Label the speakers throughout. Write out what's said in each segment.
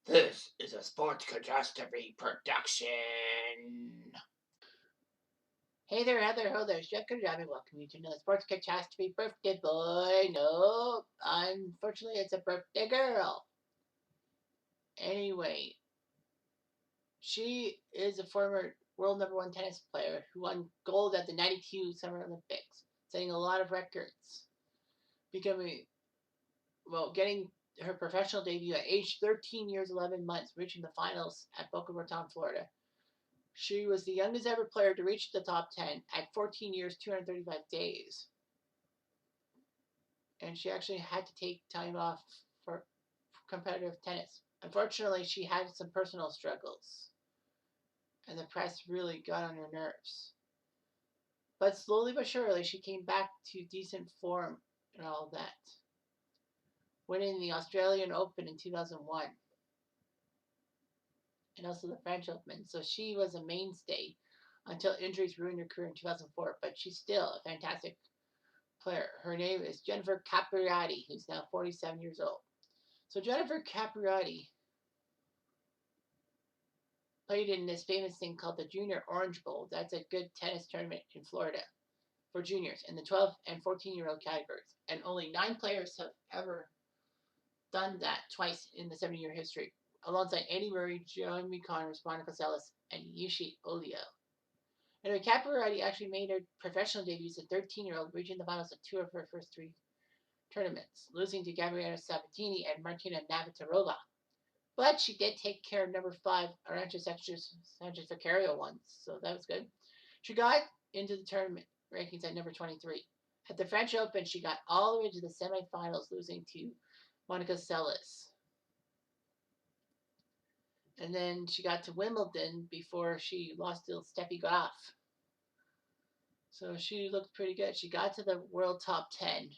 Speaker 1: This is a sports catastrophe production. Hey there, Heather. Ho there. Chef Kajabi. Welcome you to another sports catastrophe birthday boy. No, unfortunately, it's a birthday girl. Anyway, she is a former world #1 tennis player who won gold at the '92 Summer Olympics, setting a lot of records, getting her professional debut at age 13 years 11 months, reaching the finals at Boca Raton, Florida. She was the youngest ever player to reach the top 10 at 14 years, 235 days. And she actually had to take time off for competitive tennis. Unfortunately, she had some personal struggles, and the press really got on her nerves. But slowly but surely, she came back to decent form and all that, winning the Australian Open in 2001 and also the French Open. So she was a mainstay until injuries ruined her career in 2004, but she's still a fantastic player. Her name is Jennifer Capriati, who's now 47 years old. So Jennifer Capriati played in this famous thing called the Junior Orange Bowl. That's a good tennis tournament in Florida for juniors in the 12 and 14-year-old categories. And only 9 players have ever done that twice in the 70-year history, alongside Andy Murray, Jeremy Connors, Monica Seles, and Yishi Olio. And Capriati actually made her professional debut as a 13-year-old, reaching the finals of 2 of her first 3 tournaments, losing to Gabriela Sabatini and Martina Navratilova. But she did take care of number 5, Arantxa Sanchez-Vicario once, so that was good. She got into the tournament rankings at number 23. At the French Open, she got all the way to the semifinals, losing to Monica Seles. And then she got to Wimbledon before she lost to Steffi Graf. So she looked pretty good. She got to the world top 10,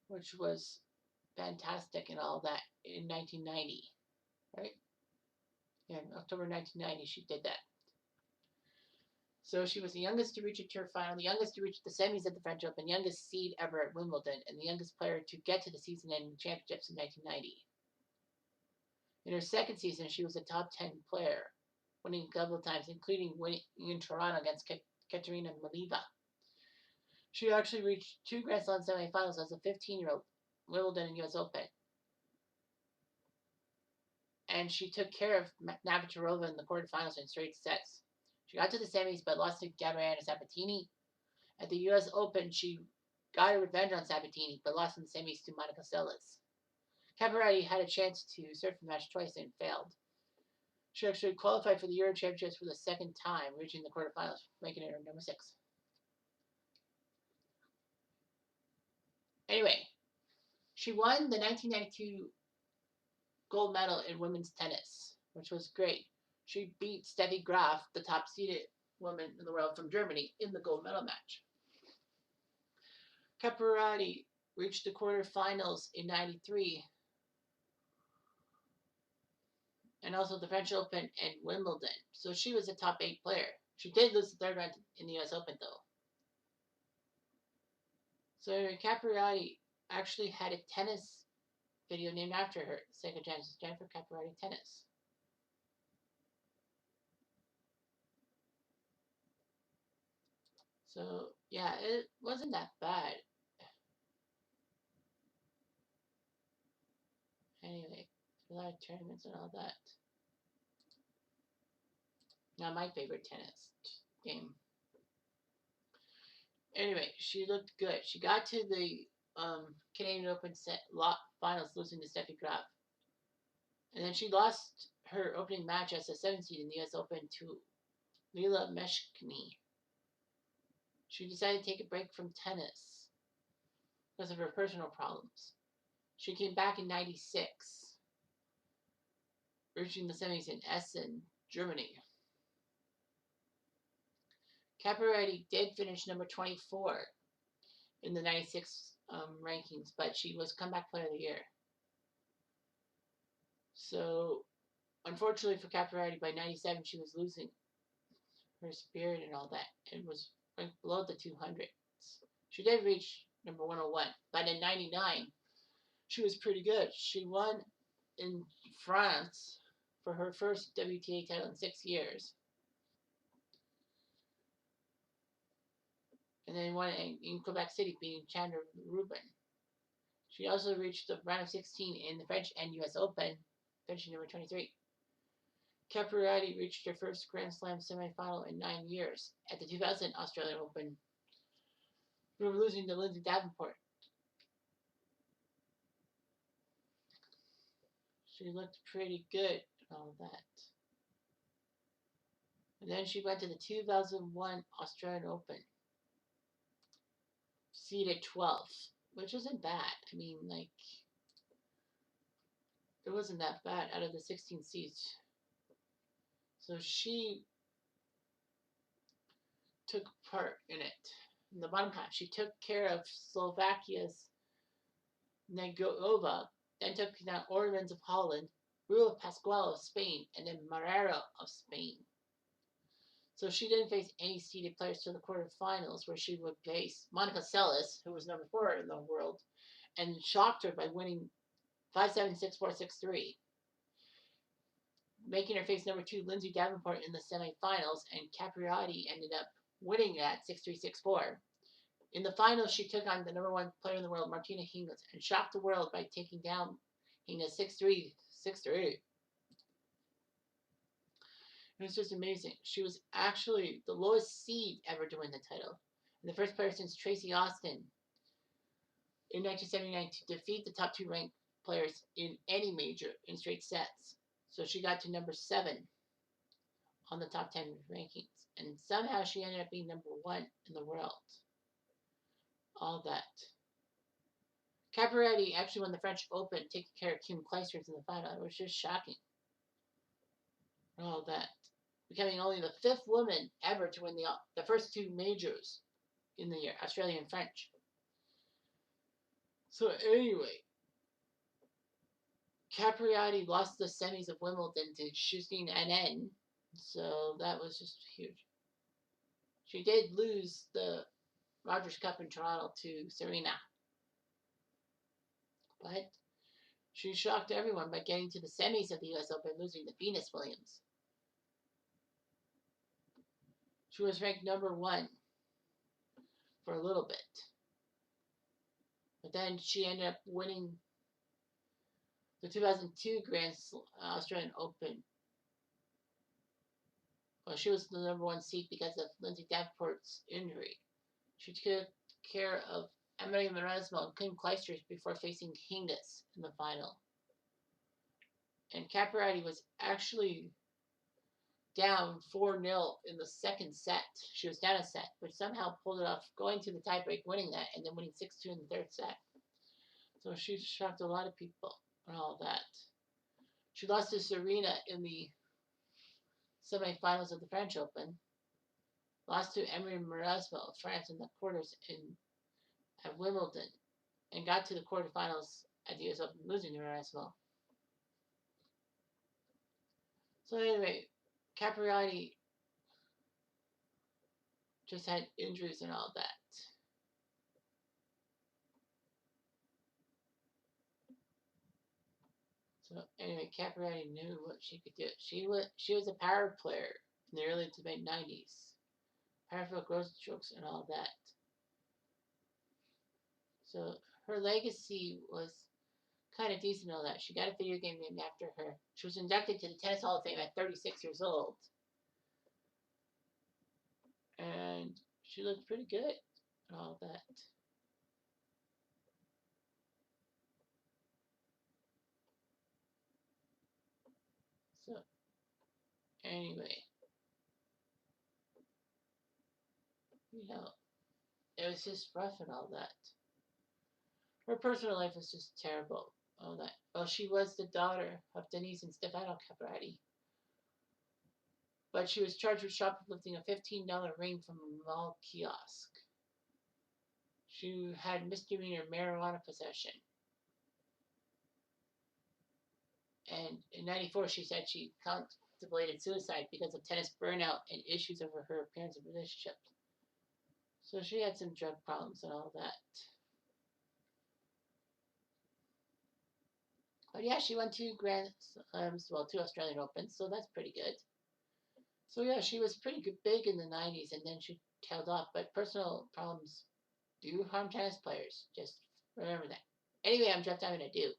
Speaker 1: which was fantastic and all that in 1990, right? Yeah, in October 1990, she did that. So she was the youngest to reach a tour final, the youngest to reach the semis at the French Open, youngest seed ever at Wimbledon, and the youngest player to get to the season-ending championships in 1990. In her second season, she was a top 10 player, winning a couple of times, including winning in Toronto against Katerina Malieva. She actually reached 2 Grand Slam semifinals as a 15-year-old, Wimbledon and US Open. And she took care of Navratilova in the quarterfinals in straight sets. She got to the semis but lost to Gabriela Sabatini. At the US Open, she got a revenge on Sabatini but lost in the semis to Monica Seles. Capriati had a chance to serve the match twice and failed. She actually qualified for the Euro Championships for the second time, reaching the quarterfinals, making it her number 6. Anyway, she won the 1992 gold medal in women's tennis, which was great. She beat Steffi Graf, the top seeded woman in the world from Germany, in the gold medal match. Capriati reached the quarterfinals in 93 and also the French Open and Wimbledon. So she was a top 8 player. She did lose the third round in the US Open though. So Capriati actually had a tennis video named after her, second chance, Jennifer Capriati Tennis. So yeah, it wasn't that bad. Anyway, a lot of tournaments and all that. Not my favorite tennis game. Anyway, she looked good. She got to the Canadian Open finals, losing to Steffi Graf. And then she lost her opening match as a 7th seed in the US Open to Lila Meshkini. She decided to take a break from tennis because of her personal problems. She came back in 96, reaching the semis in Essen, Germany. Capriati did finish number 24 in the 96 rankings, but she was comeback player of the year. So, unfortunately for Capriati, by 97 she was losing her spirit and all that, and was ranked below the 200s. She did reach number 101, but in 99 she was pretty good. She won in France for her first WTA title in 6 years. And then won in Quebec City, beating Chandler Rubin. She also reached the round of 16 in the French and U.S. Open, finishing number 23. Capriati reached her first Grand Slam semifinal in 9 years at the 2000 Australian Open, losing to Lindsay Davenport. She looked pretty good and all that. And then she went to the 2001 Australian Open, seeded 12th, which isn't bad. I mean, like, it wasn't that bad out of the 16 seeds. So she took part in it. In the bottom half, she took care of Slovakia's Negova, then took down Orleans of Holland, Rua Pascual of Spain, and then Marrero of Spain. So she didn't face any seeded players to the quarterfinals, where she would face Monica Seles, who was number 4 in the world, and shocked her by winning 5-7, 6-4, 6-3, making her face number 2 Lindsay Davenport in the semifinals, and Capriati ended up winning that 6-3, 6-4. In the finals, she took on the number 1 player in the world, Martina Hingis, and shocked the world by taking down Hingis 6-3, 6-3. It was just amazing. She was actually the lowest seed ever to win the title, and the first player since Tracy Austin in 1979 to defeat the top 2 ranked players in any major in straight sets. So she got to number 7 on the top 10 rankings, and somehow she ended up being number 1 in the world. All that. Capriati actually won the French Open, taking care of Kim Clijsters in the final. It was just shocking. All that. Becoming only the 5th woman ever to win the first 2 majors in the year, Australian and French. So anyway, Capriati lost the semis of Wimbledon to Justine Henin, so that was just huge. She did lose the Rogers Cup in Toronto to Serena, but she shocked everyone by getting to the semis of the U.S. Open, losing to Venus Williams. She was ranked number 1 for a little bit, but then she ended up winning the 2002 Australian Open. Well, she was the number 1 seed because of Lindsay Davenport's injury. She took care of Emily Mauresmo and Kim Clijsters before facing Hingis in the final. And Capriati was actually down 4-0 in the second set. She was down a set, but somehow pulled it off, going to the tiebreak, winning that, and then winning 6-2 in the third set. So she shocked a lot of people and all that. She lost to Serena in the semifinals of the French Open, lost to Emily Mauresmo of France in the quarters at Wimbledon, and got to the quarterfinals at the US Open, losing to Mauresmo. So anyway, Capriati just had injuries and all that. So anyway, Capriati knew what she could do. She was a power player in the early to mid 90s. Powerful growth strokes and all that. So her legacy was kind of decent and all that. She got a video game named after her. She was inducted to the Tennis Hall of Fame at 36 years old. And she looked pretty good and all that. So anyway, it was just rough and all that. Her personal life was just terrible. All that. Well, she was the daughter of Denise and Stefano Capriati. But she was charged with shoplifting a $15 ring from a mall kiosk. She had misdemeanor marijuana possession. And in 94, she said she contemplated suicide because of tennis burnout and issues over her appearance and relationships. So she had some drug problems and all that. But yeah, she won 2 Grand Slams, well, 2 Australian Opens, so that's pretty good. So yeah, she was pretty good, big in the 90s, and then she tailed off. But personal problems do harm tennis players. Just remember that. Anyway, I'm Jeff Diamond. I do.